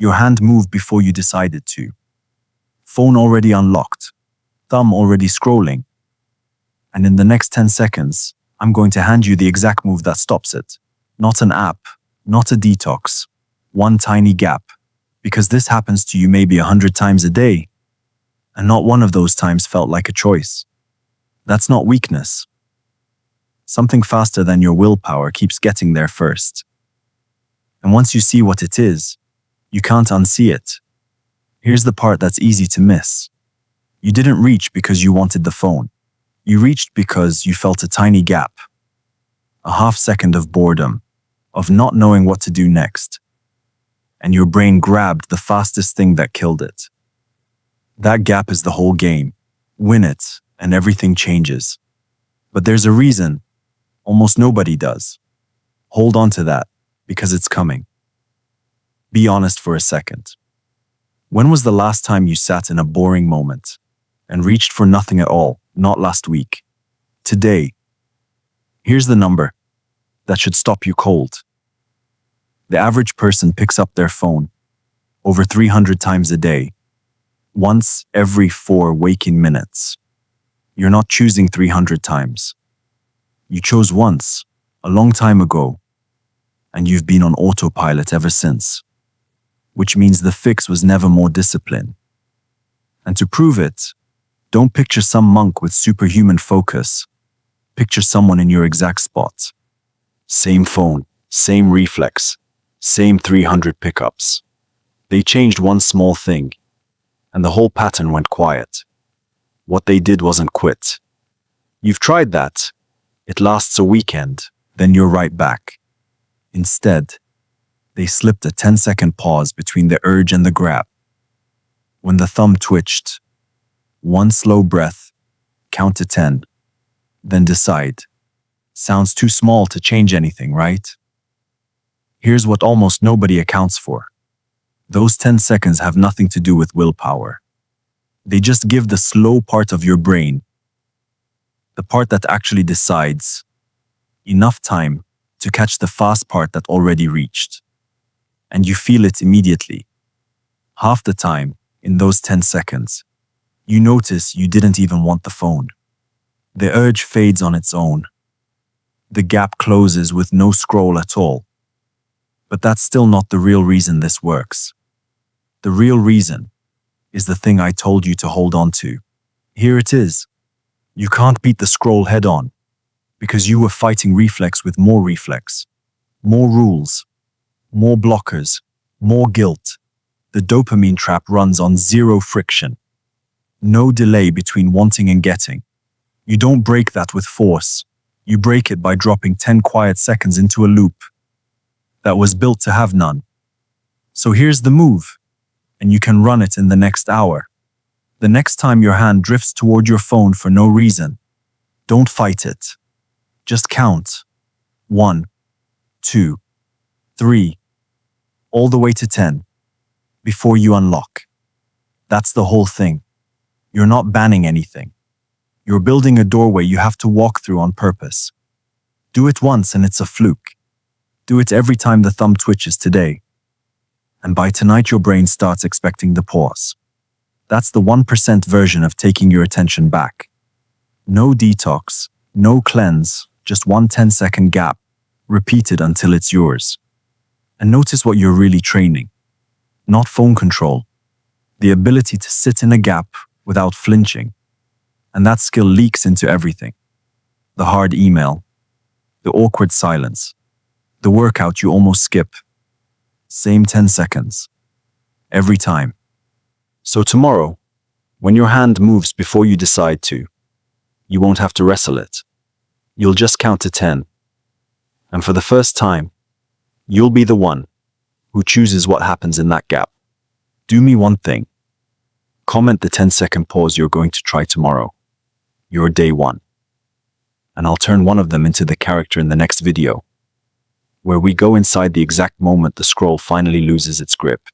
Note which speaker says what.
Speaker 1: Your hand moved before you decided to. Phone already unlocked. Thumb already scrolling. And in the next 10 seconds, I'm going to hand you the exact move that stops it. Not an app, not a detox. One tiny gap. Because this happens to you maybe 100 times a day. And not one of those times felt like a choice. That's not weakness. Something faster than your willpower keeps getting there first. And once you see what it is, you can't unsee it. Here's the part that's easy to miss. You didn't reach because you wanted the phone. You reached because you felt a tiny gap. A half second of boredom, of not knowing what to do next. And your brain grabbed the fastest thing that killed it. That gap is the whole game. Win it, and everything changes. But there's a reason. Almost nobody does. Hold on to that, because it's coming. Be honest for a second. When was the last time you sat in a boring moment and reached for nothing at all? Not last week. Today. Here's the number that should stop you cold. The average person picks up their phone over 300 times a day, once every 4 waking minutes. You're not choosing 300 times. You chose once, a long time ago, and you've been on autopilot ever since, which means the fix was never more discipline. And to prove it, don't picture some monk with superhuman focus. Picture someone in your exact spot. Same phone, same reflex, same 300 pickups. They changed one small thing, and the whole pattern went quiet. What they did wasn't quit. You've tried that. It lasts a weekend, then you're right back. Instead, they slipped a 10-second pause between the urge and the grab. When the thumb twitched, one slow breath, count to 10, then decide. Sounds too small to change anything, right? Here's what almost nobody accounts for. Those 10 seconds have nothing to do with willpower. They just give the slow part of your brain, the part that actually decides, enough time to catch the fast part that already reached. And you feel it immediately. Half the time, in those 10 seconds, you notice you didn't even want the phone. The urge fades on its own. The gap closes with no scroll at all. But that's still not the real reason this works. The real reason is the thing I told you to hold on to. Here it is. You can't beat the scroll head on because you were fighting reflex with more reflex, more rules, more blockers, more guilt. The dopamine trap runs on zero friction. No delay between wanting and getting. You don't break that with force. You break it by dropping 10 quiet seconds into a loop that was built to have none. So here's the move, and you can run it in the next hour. The next time your hand drifts toward your phone for no reason, don't fight it. Just count. 1, 2, 3, all the way to 10, before you unlock. That's the whole thing. You're not banning anything. You're building a doorway you have to walk through on purpose. Do it once and it's a fluke. Do it every time the thumb twitches today. And by tonight your brain starts expecting the pause. That's the 1% version of taking your attention back. No detox, no cleanse, just one 10-second gap, repeated until it's yours. And notice what you're really training. Not phone control. The ability to sit in a gap without flinching. And that skill leaks into everything. The hard email, the awkward silence, the workout you almost skip. Same 10 seconds. Every time. So tomorrow, when your hand moves before you decide to, you won't have to wrestle it. You'll just count to 10. And for the first time, you'll be the one who chooses what happens in that gap. Do me one thing. Comment the 10-second pause you're going to try tomorrow. Your day 1. And I'll turn one of them into the character in the next video, where we go inside the exact moment the scroll finally loses its grip.